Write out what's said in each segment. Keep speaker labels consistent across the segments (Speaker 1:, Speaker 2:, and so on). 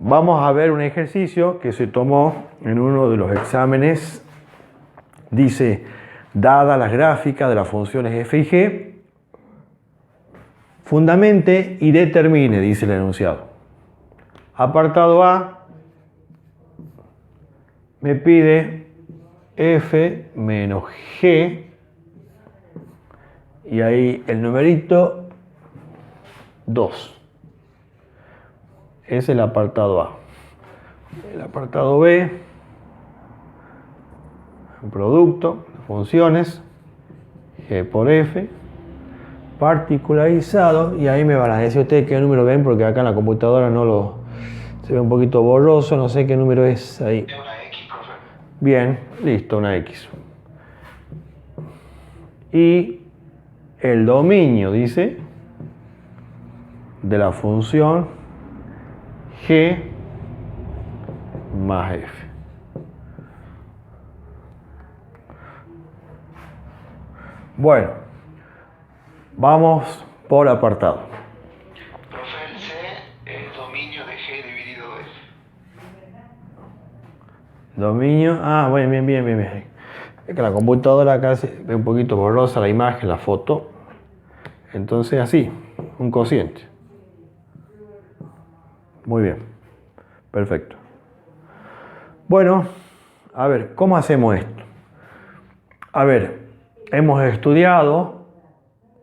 Speaker 1: vamos a ver un ejercicio que se tomó en uno de los exámenes. Dice, dadas las gráficas de las funciones f y g, fundamente y determine, dice el enunciado. Apartado A me pide f menos g, y ahí el numerito 2. Es el apartado A. El apartado B, el producto, funciones, g por f, particularizado, y ahí me van a decir ustedes qué número ven, porque acá en la computadora no lo... se ve un poquito borroso, no sé qué número es ahí.
Speaker 2: Es una X, profe.
Speaker 1: Bien, listo, una X. Y el dominio, dice, de la función g más f. Bueno, vamos por apartado.
Speaker 2: Profe, el C es dominio de G dividido F.
Speaker 1: Dominio, bueno, bien. Es que la computadora acá se ve un poquito borrosa la imagen, la foto. Entonces así, un cociente. Muy bien, perfecto. Bueno, a ver, ¿cómo hacemos esto? A ver, hemos estudiado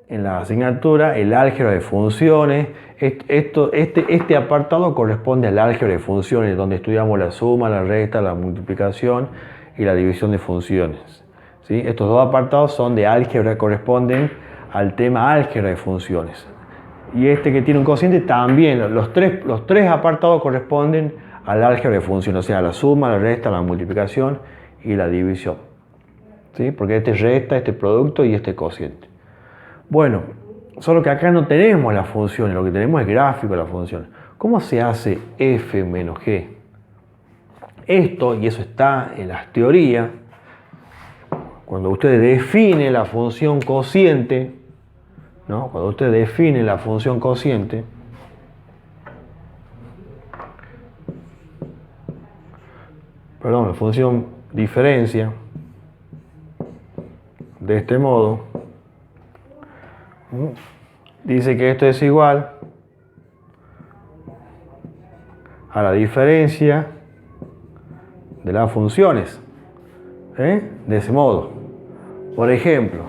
Speaker 1: en la asignatura el álgebra de funciones. Este apartado corresponde al álgebra de funciones, donde estudiamos la suma, la resta, la multiplicación y la división de funciones. ¿Sí? Estos dos apartados son de álgebra, corresponden al tema álgebra de funciones. Y este que tiene un cociente también, los tres apartados corresponden al álgebra de funciones, o sea, la suma, la resta, la multiplicación y la división. ¿Sí? Porque este resta, este producto y este cociente. Bueno, solo que acá no tenemos las funciones, lo que tenemos es gráfico de las funciones. ¿Cómo se hace f menos g? Esto, y eso está en las teorías, cuando usted define la función cociente, ¿no? Cuando usted define la función cociente, la función diferencia, de este modo, dice que esto es igual a la diferencia de las funciones, de ese modo. Por ejemplo,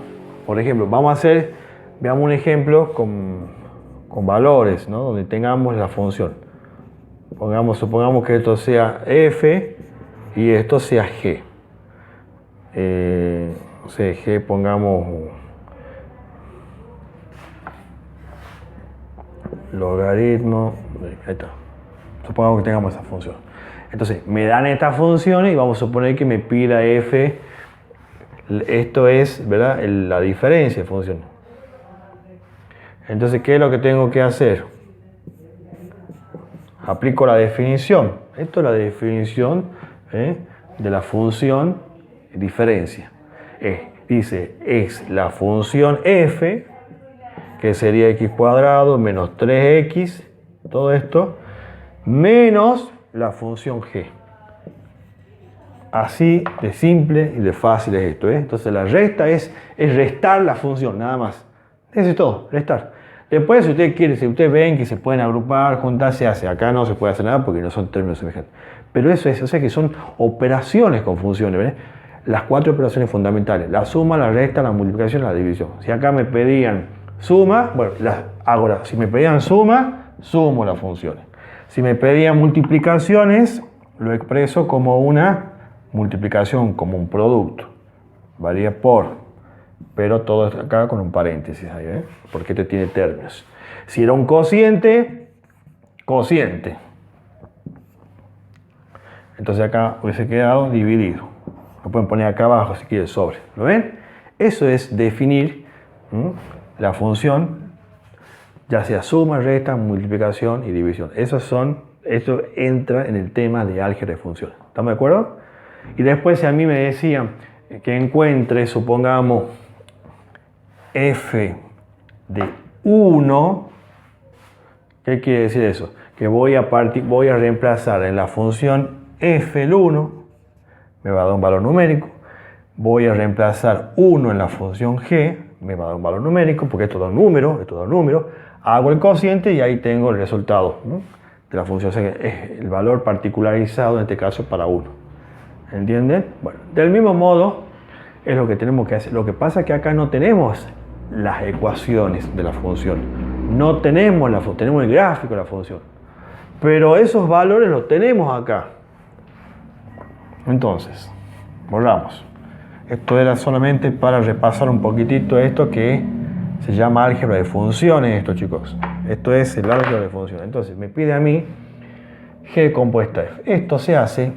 Speaker 1: veamos un ejemplo con valores, ¿no? Donde tengamos la función. Supongamos que esto sea f y esto sea g. No sé, g, pongamos logaritmo, ahí está. Supongamos que tengamos esa función. Entonces, me dan estas funciones y vamos a suponer que me pida f. Esto es, ¿verdad?, la diferencia de funciones. Entonces, ¿qué es lo que tengo que hacer? Aplico la definición. Esto es la definición de la función diferencia. Dice, es la función f, que sería x cuadrado menos 3x, todo esto, menos la función g. Así de simple y de fácil es esto. Entonces la resta es restar la función, nada más. Eso es todo, restar. Después, si usted quiere, si ustedes ven que se pueden agrupar, juntar, se hace. Acá no se puede hacer nada porque no son términos semejantes. Pero eso es, o sea que son operaciones con funciones, ¿ven? Las 4 operaciones fundamentales: la suma, la resta, la multiplicación y la división. Si acá me pedían suma, bueno, ahora, si me pedían suma, sumo las funciones. Si me pedían multiplicaciones, lo expreso como una multiplicación, como un producto. Varía por, pero todo acá con un paréntesis ahí, porque este tiene términos. Si era un cociente, cociente. Entonces acá hubiese quedado dividido. Lo pueden poner acá abajo si quieren sobre. ¿Lo ven? Eso es definir la función, ya sea suma, resta, multiplicación y división. Eso entra en el tema de álgebra de funciones. ¿Estamos de acuerdo? Y después, si a mí me decían que encuentre, supongamos, f de 1, ¿qué quiere decir eso? que voy a reemplazar en la función f el 1, me va a dar un valor numérico. Voy a reemplazar 1 en la función g, me va a dar un valor numérico, porque esto da un número, hago el cociente y ahí tengo el resultado, ¿no?, de la función. O sea, es el valor particularizado en este caso para 1. ¿Entienden? Bueno, del mismo modo es lo que tenemos que hacer. Lo que pasa es que acá no tenemos las ecuaciones de la función. No tenemos tenemos el gráfico de la función. Pero esos valores los tenemos acá. Entonces, borramos. Esto era solamente para repasar un poquitito esto que se llama álgebra de funciones, esto, chicos. Esto es el álgebra de funciones. Entonces, me pide a mí g compuesta f. Esto se hace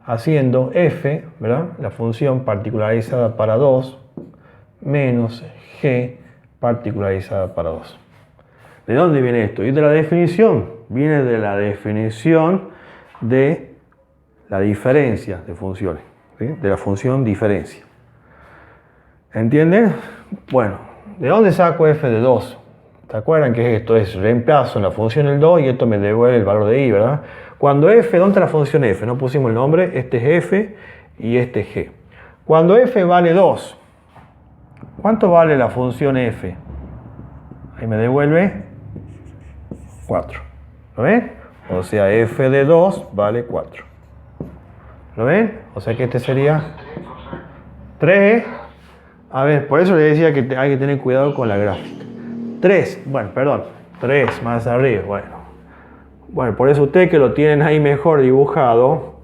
Speaker 1: haciendo f, ¿verdad?, la función particularizada para 2 menos g particularizada para 2. ¿De dónde viene esto? Y de la definición. Viene de la definición de la diferencia de funciones, ¿sí?, de la función diferencia. ¿Entienden? Bueno, ¿de dónde saco f de 2? ¿Se acuerdan que esto es reemplazo en la función el 2 y esto me devuelve el valor de i, ¿verdad? Cuando f, ¿dónde está la función f? No pusimos el nombre, este es f y este es g. Cuando f vale 2, ¿cuánto vale la función f? Ahí me devuelve 4. ¿Lo ven? O sea, f de 2 vale 4. ¿Lo ven? O sea que este sería 3. A ver, por eso le decía que hay que tener cuidado con la gráfica. 3, bueno, perdón, 3 más arriba, bueno, por eso ustedes que lo tienen ahí mejor dibujado,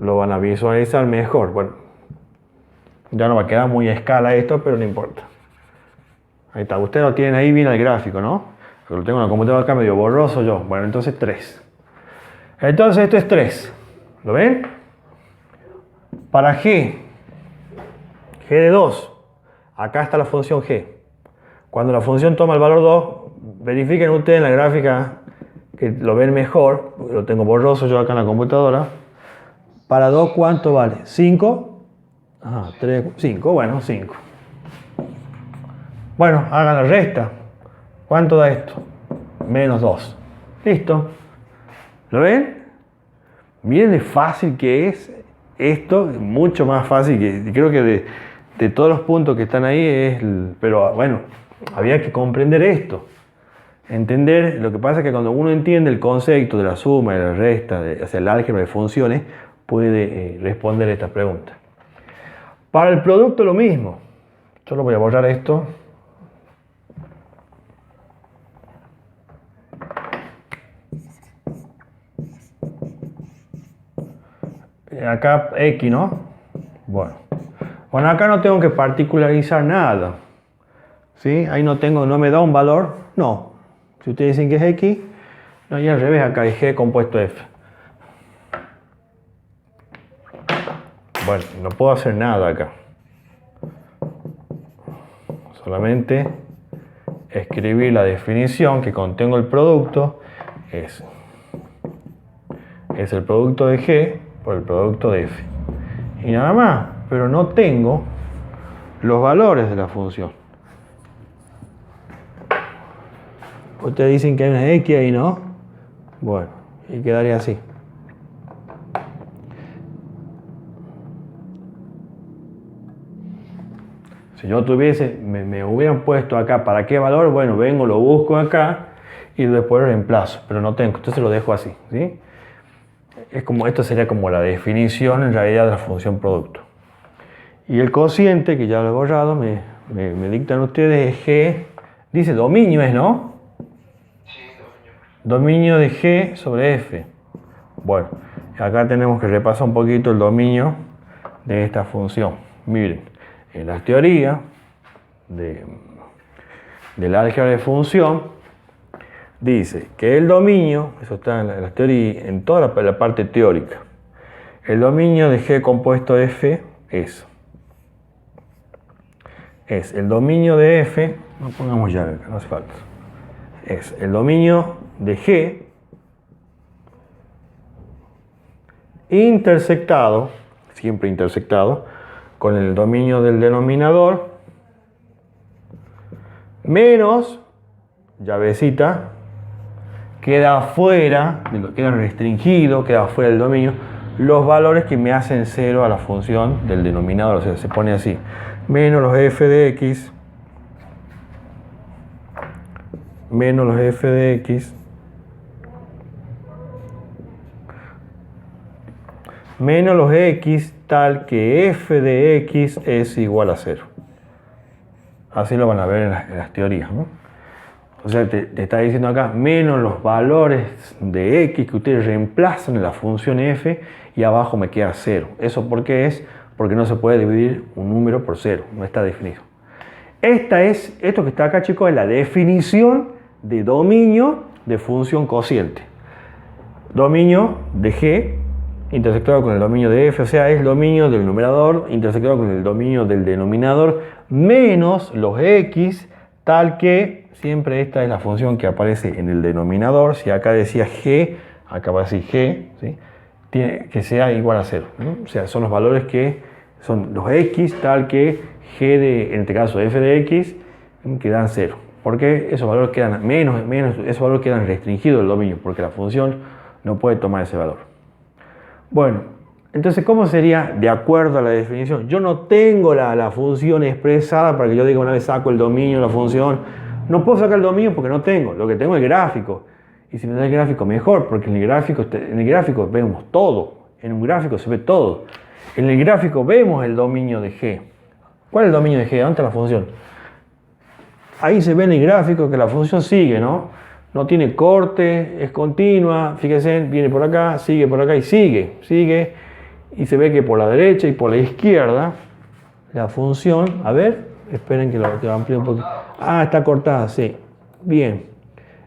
Speaker 1: lo van a visualizar mejor. Bueno, ya no va a quedar muy a escala esto, pero no importa. Ahí está, ustedes lo tienen ahí bien el gráfico, ¿no? Lo tengo en la computadora acá medio borroso yo. Bueno, entonces 3. Entonces esto es 3. ¿Lo ven? Para g de 2, acá está la función g. Cuando la función toma el valor 2, verifiquen ustedes en la gráfica que lo ven mejor, lo tengo borroso yo acá en la computadora. Para 2, ¿cuánto vale? 5. Ajá, 3, 5, bueno, 5. Bueno, hagan la resta. ¿Cuánto da esto? Menos 2. Listo. ¿Lo ven? Miren de fácil que es esto, mucho más fácil que creo que de todos los puntos que están ahí pero bueno, había que comprender esto. Entender, lo que pasa es que cuando uno entiende el concepto de la suma y la resta, o sea, el álgebra de funciones, puede responder estas preguntas. Para el producto lo mismo. Yo lo voy a borrar esto. Acá X, ¿no? Bueno, acá no tengo que particularizar nada. ¿Sí? Ahí no me da un valor. No. Si ustedes dicen que es X, no, y al revés, acá es G compuesto F. Bueno, no puedo hacer nada acá. Solamente escribir la definición que contengo el producto es el producto de G por el producto de F. Y nada más, pero no tengo los valores de la función. Ustedes dicen que hay una X ahí, ¿no? Bueno, y quedaría así. Si yo tuviese, me hubieran puesto acá, ¿para qué valor? Bueno, vengo, lo busco acá y después lo reemplazo, pero no tengo, entonces lo dejo así, ¿sí? Esto sería como la definición en realidad de la función producto. Y el cociente, que ya lo he borrado, me dictan ustedes, es G, dice dominio es, ¿no?
Speaker 2: Sí,
Speaker 1: Dominio de G sobre F. Bueno, acá tenemos que repasar un poquito el dominio de esta función. Miren, en la teoría del álgebra de función, dice que el dominio, eso está en la teoría, en toda la parte teórica, el dominio de G compuesto F es el dominio de F, no pongamos llave acá, no hace falta, es el dominio de G intersectado, siempre intersectado, con el dominio del denominador menos llavecita, queda afuera, queda restringido, queda afuera del dominio, los valores que me hacen 0 a la función del denominador. O sea, se pone así, menos los f de x, menos los f de x, menos los x tal que f de x es igual a 0. Así lo van a ver en las teorías, ¿no? O sea, te está diciendo acá, menos los valores de x que ustedes reemplazan en la función f, y abajo me queda 0. ¿Eso por qué es? Porque no se puede dividir un número por 0, no está definido. Esto que está acá, chicos, es la definición de dominio de función cociente. Dominio de g intersectado con el dominio de f, o sea, es el dominio del numerador intersectado con el dominio del denominador, menos los x, tal que siempre esta es la función que aparece en el denominador. Si acá decía g, acá va a decir g, ¿sí? Tiene que sea igual a 0, ¿no? O sea, son los valores que son los x, tal que g de, en este caso f de x, que dan 0. Porque esos valores quedan esos valores quedan restringidos del dominio, porque la función no puede tomar ese valor. Bueno, entonces, ¿cómo sería de acuerdo a la definición? Yo no tengo la función expresada para que yo diga una vez saco el dominio de la función. No puedo sacar el dominio porque no tengo. Lo que tengo es el gráfico. Y si me da el gráfico, mejor, porque en el gráfico vemos todo. En un gráfico se ve todo. En el gráfico vemos el dominio de g. ¿Cuál es el dominio de g? ¿Dónde está la función? Ahí se ve en el gráfico que la función sigue, ¿no? No tiene corte, es continua, fíjense, viene por acá y sigue. Y se ve que por la derecha y por la izquierda, la función, a ver, esperen que lo amplíe un poquito. Ah, está cortada, sí. Bien.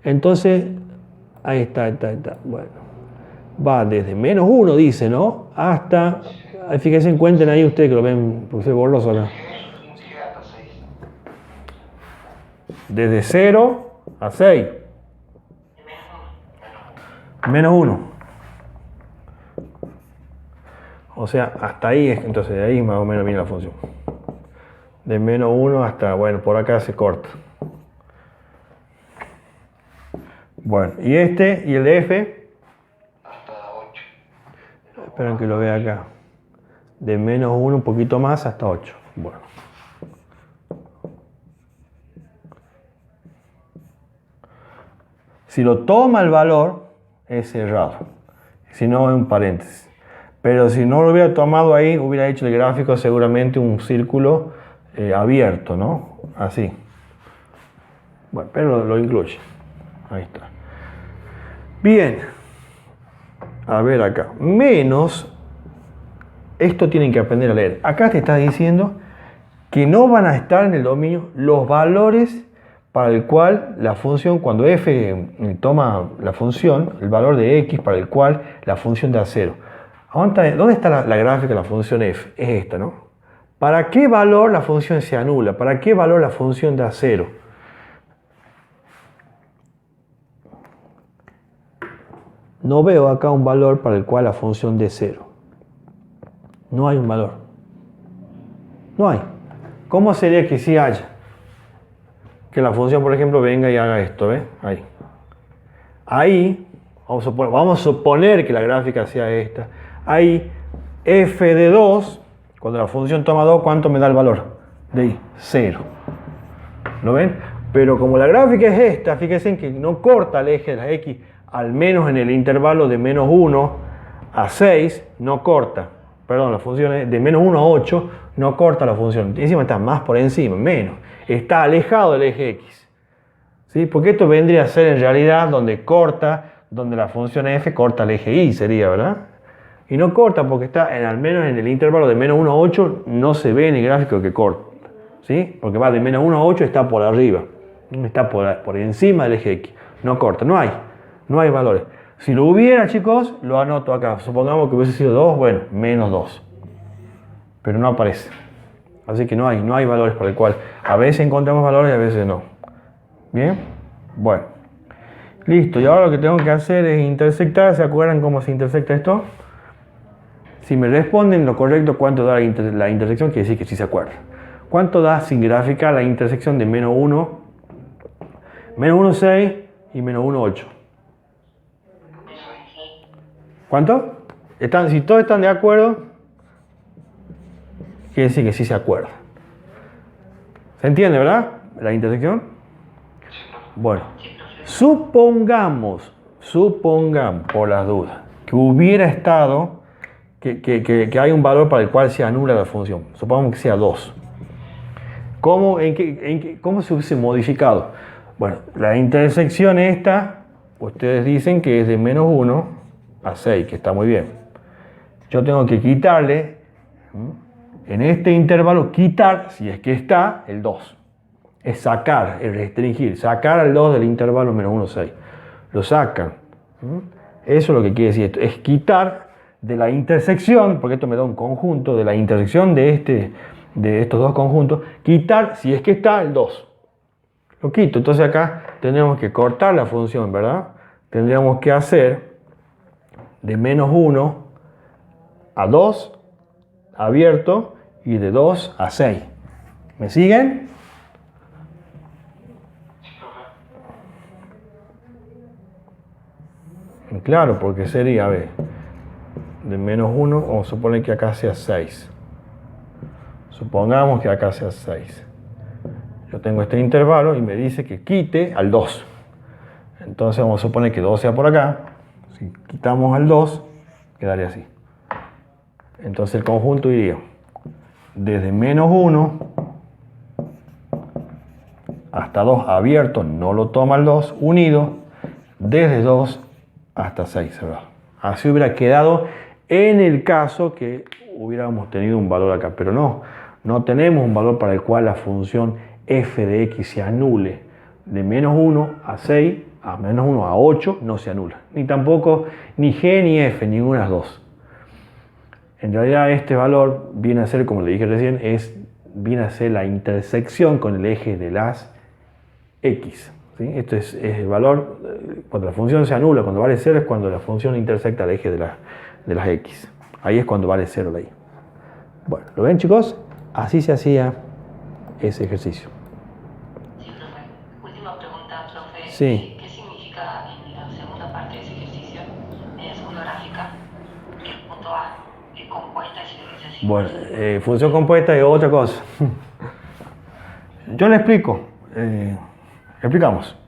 Speaker 1: Entonces, ahí está. Bueno, va desde menos 1, dice, ¿no? Hasta, fíjense, encuentren ahí ustedes que lo ven, porque soy borroso acá. Desde 0 a 6. Menos 1. O sea, hasta ahí, entonces de ahí más o menos viene la función. De menos 1 hasta, bueno, por acá se corta. Bueno, y el de f.
Speaker 2: Hasta 8.
Speaker 1: Esperen que lo vea acá. De menos 1 un poquito más hasta 8. Bueno. Si lo toma el valor, es cerrado. Si no, es un paréntesis. Pero si no lo hubiera tomado ahí, hubiera hecho el gráfico seguramente un círculo abierto, ¿no? Así. Bueno, pero lo incluye. Ahí está. Bien. A ver acá. Menos. Esto tienen que aprender a leer. Acá te está diciendo que no van a estar en el dominio los valores para el cual la función, cuando f toma la función, el valor de x para el cual la función da 0. ¿Dónde está la gráfica de la función f? Es esta, ¿no? ¿Para qué valor la función se anula? ¿Para qué valor la función da 0? No veo acá un valor para el cual la función dé 0. No hay un valor. No hay. ¿Cómo sería que sí haya? Que la función, por ejemplo, venga y haga esto, ¿ves? Ahí, vamos a suponer que la gráfica sea esta. Ahí, f de 2, cuando la función toma 2, ¿cuánto me da el valor? De ahí, 0. ¿Lo ven? Pero como la gráfica es esta, fíjense que no corta el eje de la x, al menos en el intervalo de menos 1 a 6, no corta. Perdón, la función es de menos 1 a 8, no corta la función. Encima está más por encima, menos. Está alejado del eje x. ¿Sí? Porque esto vendría a ser en realidad donde la función f corta el eje y, sería, ¿verdad? Y no corta porque está, al menos en el intervalo de menos 1 a 8, no se ve en el gráfico que corta. ¿Sí? Porque va de menos 1 a 8, está por arriba. Está por encima del eje x. No corta, no hay valores. Si lo hubiera, chicos, lo anoto acá. Supongamos que hubiese sido 2, bueno, menos 2. Pero no aparece. Así que no hay valores para el cual a veces encontramos valores y a veces no. ¿Bien? Bueno. Listo. Y ahora lo que tengo que hacer es intersectar. ¿Se acuerdan cómo se intersecta esto? Si me responden lo correcto, ¿cuánto da la intersección? Quiere decir que sí se acuerdan. ¿Cuánto da sin gráfica la intersección de menos 1? Menos 1, 6 y menos 1, 8. ¿Cuánto? Si todos están de acuerdo, quiere decir que sí se acuerdan. ¿Se entiende, verdad? La intersección. Bueno, supongamos, por las dudas, que hubiera estado, que hay un valor para el cual se anula la función. Supongamos que sea 2. ¿Cómo se hubiese modificado? Bueno, la intersección esta, ustedes dicen que es de menos 1 a 6, que está muy bien. Yo tengo que quitarle, en este intervalo, si es que está, el 2. Es sacar, es restringir, sacar al 2 del intervalo menos 1, 6. Lo sacan. Eso es lo que quiere decir esto, es quitar de la intersección, porque esto me da un conjunto, de la intersección de estos dos conjuntos, quitar, si es que está, el 2. Lo quito, entonces acá tendríamos que cortar la función, ¿verdad? Tendríamos que hacer de menos 1 a 2, abierto, y de 2 a 6. ¿Me siguen? Claro, porque sería, a ver, de menos 1, vamos a suponer que acá sea 6. Supongamos que acá sea 6. Yo tengo este intervalo y me dice que quite al 2. Entonces vamos a suponer que 2 sea por acá. Si quitamos al 2, quedaría así. Entonces el conjunto iría desde menos 1 hasta 2 abierto, no lo toma el 2, unido, desde 2 hasta 6. Así hubiera quedado en el caso que hubiéramos tenido un valor acá, pero no tenemos un valor para el cual la función f de x se anule. De menos 1 a 6, a menos 1 a 8 no se anula, ni tampoco ni g ni f, ninguna de las dos. En realidad este valor viene a ser, como le dije recién, viene a ser la intersección con el eje de las x. ¿Sí? Esto es el valor, cuando la función se anula, cuando vale 0 es cuando la función intersecta el eje de las x. Ahí es cuando vale 0 de ahí. Bueno, ¿lo ven, chicos? Así se hacía ese ejercicio.
Speaker 3: Sí, profe. Última pregunta, profe.
Speaker 1: Sí.
Speaker 3: ¿Qué significa en la segunda parte de ese ejercicio, en la segunda gráfica, que el punto A es compuesta y se le dice así?
Speaker 1: Bueno, función compuesta es otra cosa. Yo le explico. Explicamos.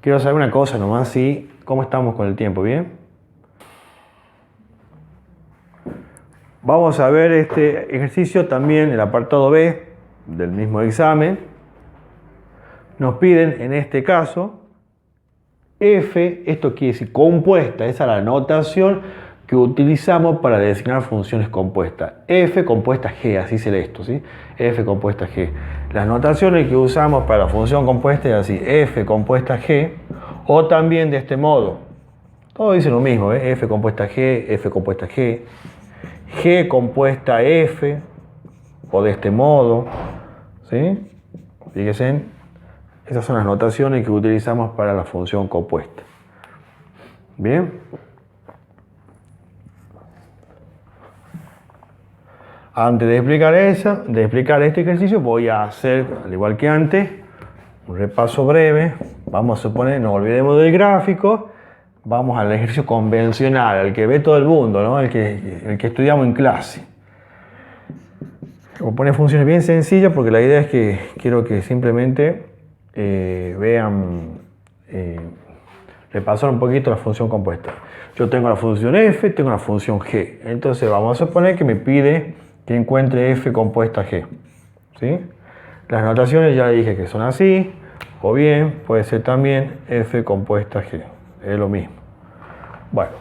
Speaker 1: Quiero saber una cosa nomás, ¿cómo estamos con el tiempo? ¿Bien? Vamos a ver este ejercicio también, el apartado B del mismo examen. Nos piden, en este caso, f, esto quiere decir compuesta, esa es la notación que utilizamos para designar funciones compuestas. F compuesta G, así se lee esto, ¿sí? F compuesta G. Las notaciones que usamos para la función compuesta es así, F compuesta G, o también de este modo. Todo dice lo mismo, ¿eh? F compuesta G, F compuesta G, G compuesta F, o de este modo, ¿sí? Fíjense, esas son las notaciones que utilizamos para la función compuesta. Bien. Antes de explicar este ejercicio, voy a hacer, al igual que antes, un repaso breve. Vamos a suponer, no olvidemos del gráfico, vamos al ejercicio convencional, al que ve todo el mundo, ¿no? el que estudiamos en clase. Voy a poner funciones bien sencillas porque la idea es que quiero que simplemente vean, repasar un poquito la función compuesta. Yo tengo la función f, tengo la función g. Entonces vamos a suponer que me pide que encuentre f compuesta g. ¿Sí? Las notaciones ya dije que son así, o bien puede ser también f compuesta g. Es lo mismo. Bueno,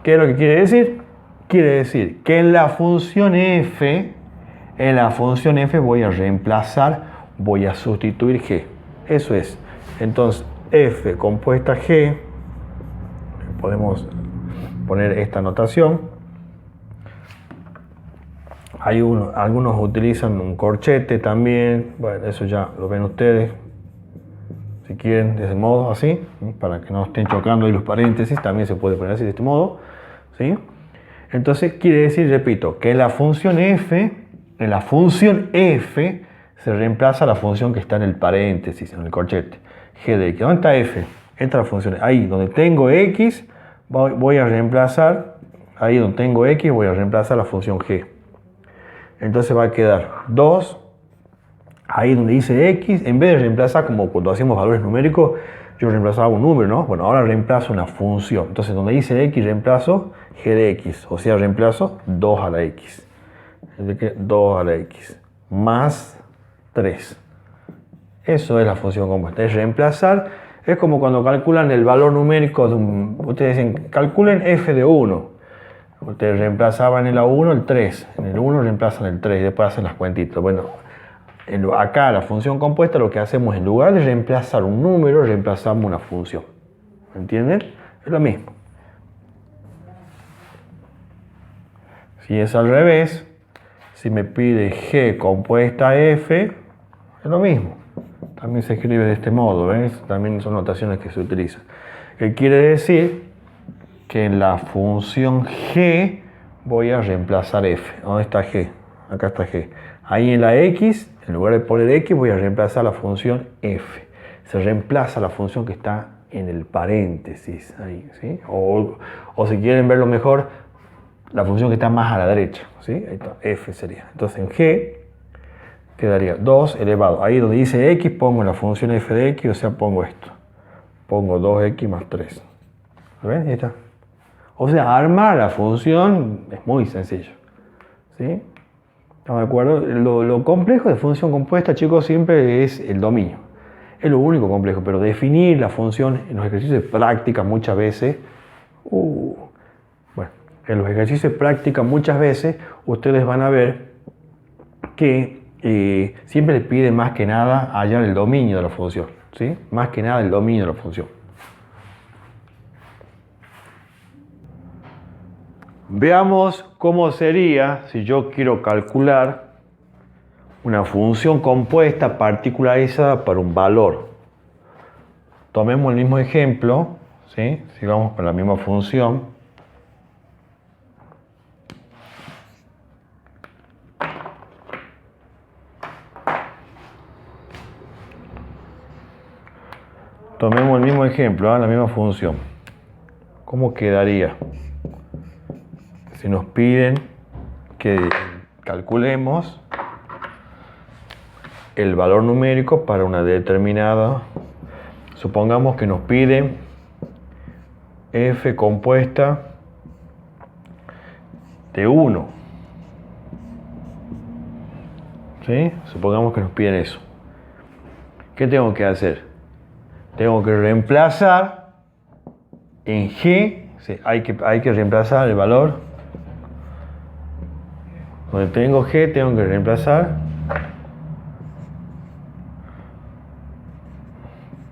Speaker 1: ¿qué es lo que quiere decir? Quiere decir que en la función f, voy a reemplazar, voy a sustituir g. Eso es. Entonces, f compuesta g, podemos poner esta notación. Algunos utilizan un corchete también. Bueno, eso ya lo ven ustedes. Si quieren, de ese modo, así, para que no estén chocando ahí los paréntesis, también se puede poner así, de este modo, ¿sí? Entonces, quiere decir, repito, que en la función f se reemplaza la función que está en el paréntesis, en el corchete. G de x. ¿Dónde está f? Esta es la función. Ahí donde tengo x, voy a reemplazar, ahí donde tengo x, voy a reemplazar la función g. Entonces va a quedar 2, ahí donde dice x, en vez de reemplazar como cuando hacemos valores numéricos, yo reemplazaba un número, ¿no? Bueno, ahora reemplazo una función. Entonces donde dice x, reemplazo g de x, o sea, reemplazo 2 a la x. Es decir, 2 a la x, más 3. Eso es la función compuesta, es reemplazar. Es como cuando calculan el valor numérico de un... Ustedes dicen, calculen f de 1. Ustedes reemplazaban en la 1 el 3. En el 1 reemplazan el 3 y después hacen las cuentitas. Bueno, acá la función compuesta lo que hacemos en lugar de reemplazar un número, reemplazamos una función. ¿Entienden? Es lo mismo. Si es al revés, si me pide g compuesta f, es lo mismo. También se escribe de este modo, ¿ves? También son notaciones que se utilizan. Que quiere decir que en la función g voy a reemplazar f. ¿Dónde está g? Acá está g. Ahí en la x, en lugar de poner x, voy a reemplazar la función f. Se reemplaza la función que está en el paréntesis. Ahí, ¿sí? O si quieren verlo mejor, la función que está más a la derecha. ¿Sí? Ahí está, f sería. Entonces en g quedaría 2 elevado. Ahí donde dice x pongo la función f de x, o sea, pongo esto. Pongo 2x más 3. ¿Lo ven? Ahí está. O sea, armar la función es muy sencillo. ¿Sí? ¿Estamos de acuerdo? Lo complejo de función compuesta, chicos, siempre es el dominio. Es lo único complejo, pero definir la función en los ejercicios de práctica muchas veces... bueno, en los ejercicios de práctica muchas veces ustedes van a ver que siempre les pide más que nada hallar el dominio de la función. ¿Sí? Más que nada el dominio de la función. Veamos cómo sería si yo quiero calcular una función compuesta particularizada para un valor. Tomemos el mismo ejemplo, ¿sí? Sigamos con la misma función. Tomemos el mismo ejemplo, la misma función. ¿Cómo quedaría? Si nos piden que calculemos el valor numérico para una determinada, supongamos que nos piden f compuesta de 1. ¿Sí? Supongamos que nos piden eso. ¿Qué tengo que hacer? Tengo que reemplazar en g, ¿sí? hay que reemplazar el valor. Donde tengo g, tengo que reemplazar.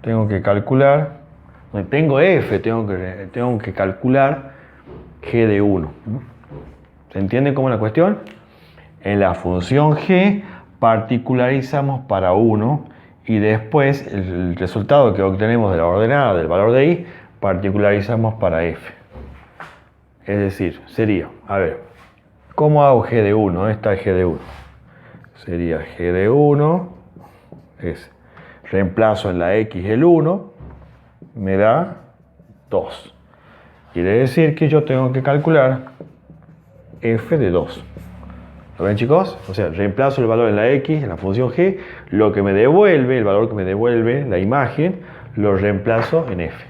Speaker 1: Tengo que calcular. Donde tengo f, tengo que calcular g de 1. ¿Se entiende cómo es la cuestión? En la función g particularizamos para 1 y después el resultado que obtenemos de la ordenada del valor de i particularizamos para f. Es decir, sería, a ver, ¿cómo hago g de 1? ¿Dónde está g de 1? Sería g de 1 es reemplazo en la x el 1, me da 2. Quiere decir que yo tengo que calcular f de 2. ¿Lo ven, chicos? O sea, reemplazo el valor en la x, en la función g, lo que me devuelve, el valor que me devuelve la imagen, lo reemplazo en f.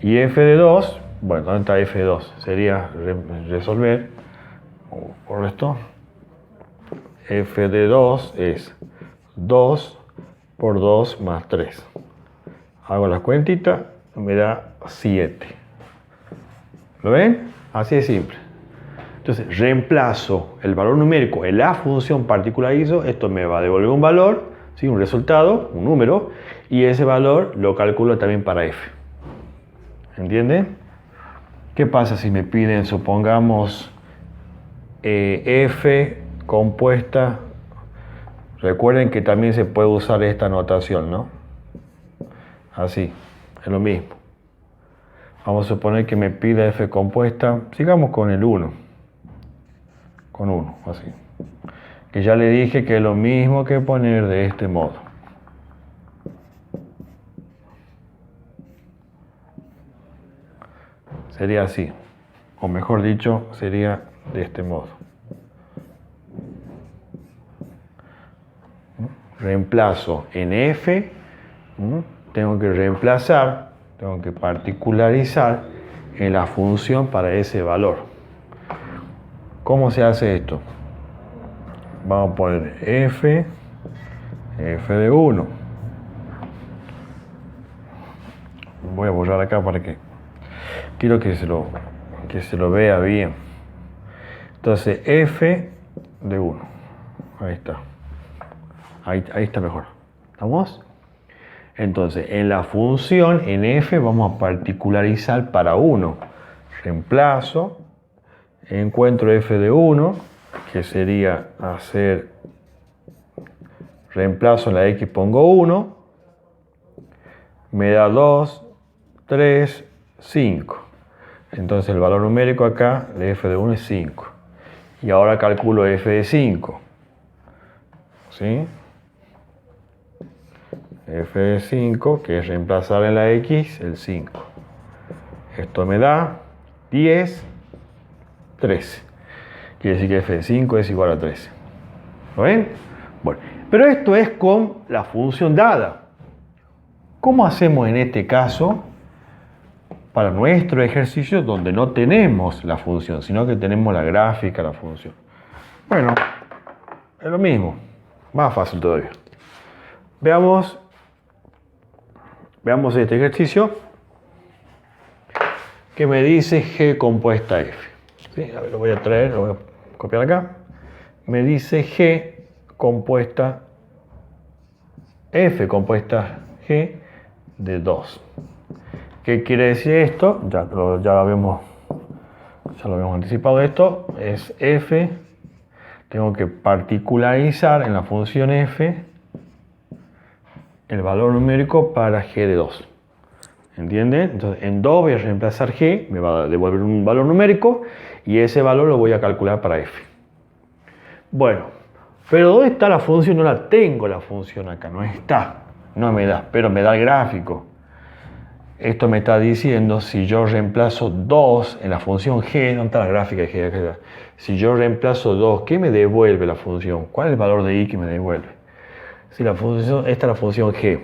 Speaker 1: Y f de 2, bueno, ¿dónde está f de 2? Sería resolver, por esto, f de 2 es 2 por 2 más 3. Hago la cuentita, me da 7. ¿Lo ven? Así de simple. Entonces, reemplazo el valor numérico en la función particularizo, esto me va a devolver un valor, ¿sí? Un resultado, un número, y ese valor lo calculo también para f. ¿Entienden? ¿Qué pasa si me piden, supongamos, f compuesta? Recuerden que también se puede usar esta notación, ¿no? Así, es lo mismo. Vamos a suponer que me pida f compuesta, sigamos con el 1. Con 1, así. que ya le dije que es lo mismo que poner de este modo. Sería así, o mejor dicho, sería de este modo. Reemplazo en f, tengo que reemplazar, tengo que particularizar en la función para ese valor. ¿Cómo se hace esto? Vamos a poner f de 1. Voy a borrar acá para que quiero que se lo vea bien. Entonces f de 1. Ahí está. Ahí está mejor. ¿Estamos? Entonces, en la función, en f, vamos a particularizar para 1. Reemplazo, encuentro f de 1, que sería hacer reemplazo en la x, pongo 1, me da 2, 3, 5. Entonces el valor numérico acá de f de 1 es 5. Y ahora calculo f de 5. ¿Sí? F de 5, que es reemplazar en la x el 5. Esto me da 10, 13. Quiere decir que f de 5 es igual a 13. ¿Lo ven? Bueno, pero esto es con la función dada. ¿Cómo hacemos en este caso para nuestro ejercicio donde no tenemos la función, sino que tenemos la gráfica, la función? Bueno, es lo mismo, más fácil todavía. Veamos este ejercicio que me dice G compuesta F. ¿Sí? A ver, lo voy a traer, lo voy a copiar acá. Me dice G compuesta F compuesta G de 2. ¿Qué quiere decir esto? Ya lo habíamos anticipado. Esto es F. Tengo que particularizar en la función F el valor numérico para G de 2. ¿Entienden? Entonces en 2 voy a reemplazar G, me va a devolver un valor numérico y ese valor lo voy a calcular para F. Bueno, pero ¿dónde está la función? No la tengo la función acá, no está. No me da, pero me da el gráfico. Esto me está diciendo si yo reemplazo 2 en la función G, ¿dónde está la gráfica de G? Si yo reemplazo 2, ¿qué me devuelve la función? ¿Cuál es el valor de I que me devuelve? Si la función, esta es la función G.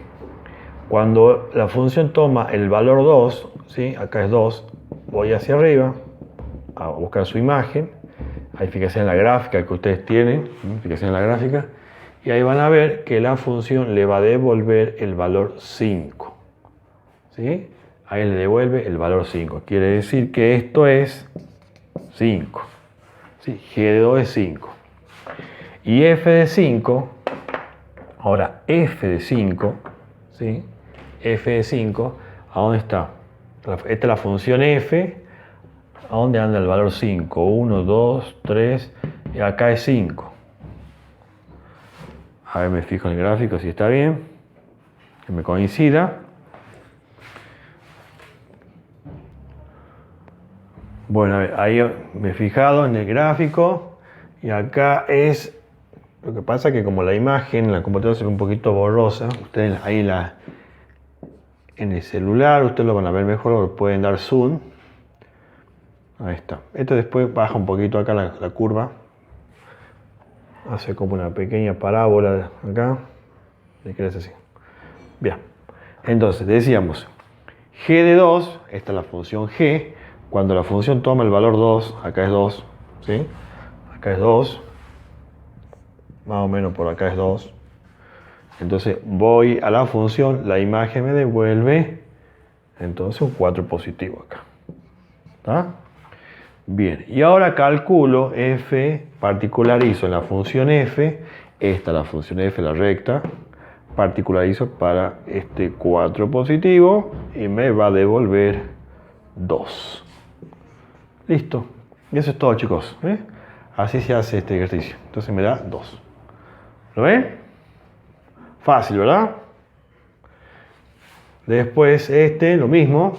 Speaker 1: Cuando la función toma el valor 2, ¿sí? Acá es 2, voy hacia arriba a buscar su imagen. Ahí fíjense en la gráfica que ustedes tienen, fíjense en la gráfica, y ahí van a ver que la función le va a devolver el valor 5. ¿Sí? Ahí le devuelve el valor 5. Quiere decir que esto es 5. ¿Sí? G de 2 es 5. Y F de 5, ahora F de 5, ¿sí? F de 5, ¿a dónde está? Esta es la función F. ¿A dónde anda el valor 5? 1, 2, 3, y acá es 5. A ver, me fijo en el gráfico si está bien, que me coincida. Bueno, a ver, ahí me he fijado en el gráfico y acá es, lo que pasa que como la imagen en la computadora se ve un poquito borrosa, ustedes ahí en el celular ustedes lo van a ver mejor, o pueden dar zoom. Ahí está. Esto después baja un poquito acá la curva. Hace como una pequeña parábola acá. ¿Le crees así? Bien. Entonces, decíamos, G de 2, esta es la función G. Cuando la función toma el valor 2, acá es 2, ¿sí? Acá es 2. Más o menos por acá es 2. Entonces, voy a la función, la imagen me devuelve, entonces un 4 positivo acá. ¿Está? Bien, y ahora calculo F, particularizo en la función F, esta es la función F, la recta, particularizo para este 4 positivo y me va a devolver 2. Listo, y eso es todo, chicos. Así se hace este ejercicio, entonces me da 2. ¿Lo ven? Fácil, ¿verdad? Después lo mismo,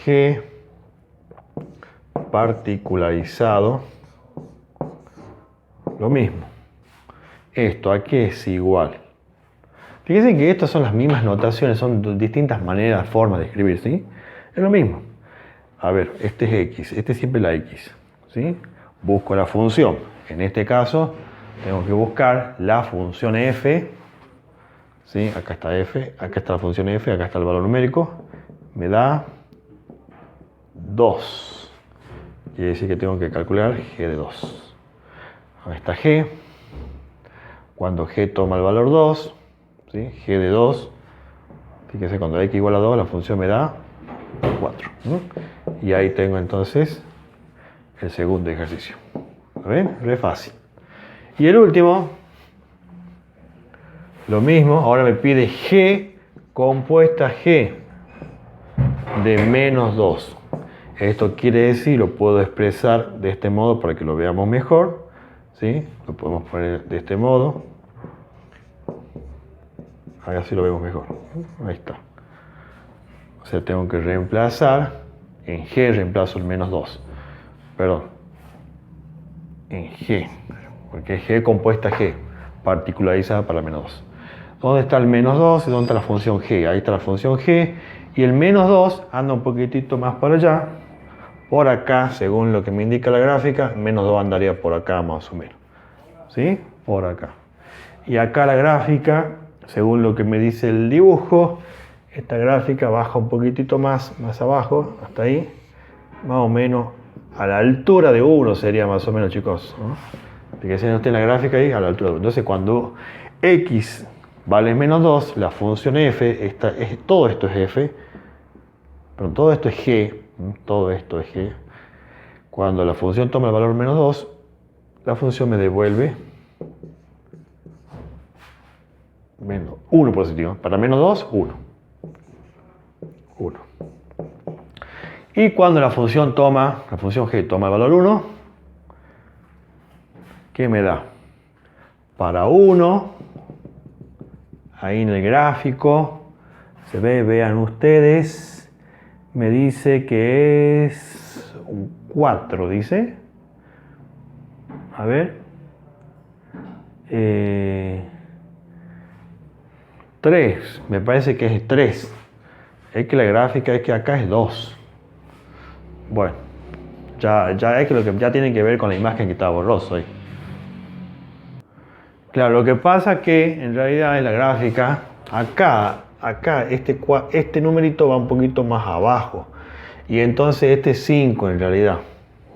Speaker 1: G particularizado lo mismo. Esto aquí es igual. Fíjense que estas son las mismas notaciones, son distintas maneras, formas de escribir, ¿sí? Es lo mismo. A ver, este es x, este es siempre la x, ¿sí? Busco la función. En este caso, tengo que buscar la función f, ¿sí? Acá está f, acá está la función f, acá está el valor numérico. Me da 2. Quiere decir que tengo que calcular g de 2. Ahí está g. Cuando g toma el valor 2, ¿sí? G de 2, fíjense, cuando x igual a 2, la función me da 4. ¿No? Y ahí tengo entonces el segundo ejercicio. ¿Ven? Re fácil. Y el último, lo mismo, ahora me pide g compuesta g de menos 2. Esto quiere decir, lo puedo expresar de este modo para que lo veamos mejor, ¿sí? Lo podemos poner de este modo. Ahora sí lo vemos mejor. Ahí está. O sea, tengo que reemplazar, en g reemplazo el menos 2. Perdón. En g, porque es g compuesta g, particularizada para menos 2. ¿Dónde está el menos 2 y dónde está la función g? Ahí está la función g. Y el menos 2 anda un poquitito más para allá. Por acá, según lo que me indica la gráfica, menos 2 andaría por acá más o menos. ¿Sí? Por acá. Y acá la gráfica, según lo que me dice el dibujo, esta gráfica baja un poquitito más abajo, hasta ahí, más o menos a la altura de 1 sería más o menos, chicos, ¿no? Fíjense usted en la gráfica ahí, a la altura de 1. Entonces, cuando x vale menos 2, la función f, todo esto es f, pero todo esto es g, todo esto es g. Cuando la función toma el valor menos 2, la función me devuelve menos 1 positivo. Para menos 2, 1. 1. Y cuando la función g toma el valor 1, ¿qué me da? Para 1, ahí en el gráfico, se ve, vean ustedes, me dice que es un 4, dice. A ver. 3, me parece que es 3. Es que la gráfica es que acá es 2. Bueno, ya es que lo que ya tiene que ver con la imagen que está borroso ahí. Claro, lo que pasa es que en realidad en la gráfica, acá este numerito va un poquito más abajo. Y entonces este es 5 en realidad.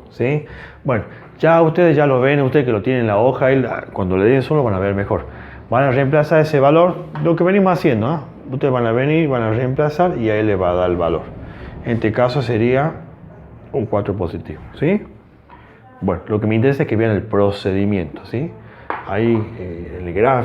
Speaker 1: ¿Sí? Bueno, ya ustedes ya lo ven, ustedes que lo tienen en la hoja, cuando le den solo van a ver mejor. Van a reemplazar ese valor, lo que venimos haciendo, ¿no? Ustedes van a venir, van a reemplazar y ahí le va a dar el valor. En este caso sería un 4 positivo, ¿sí? Bueno, lo que me interesa es que vean el procedimiento, ¿sí? Ahí el gráfico.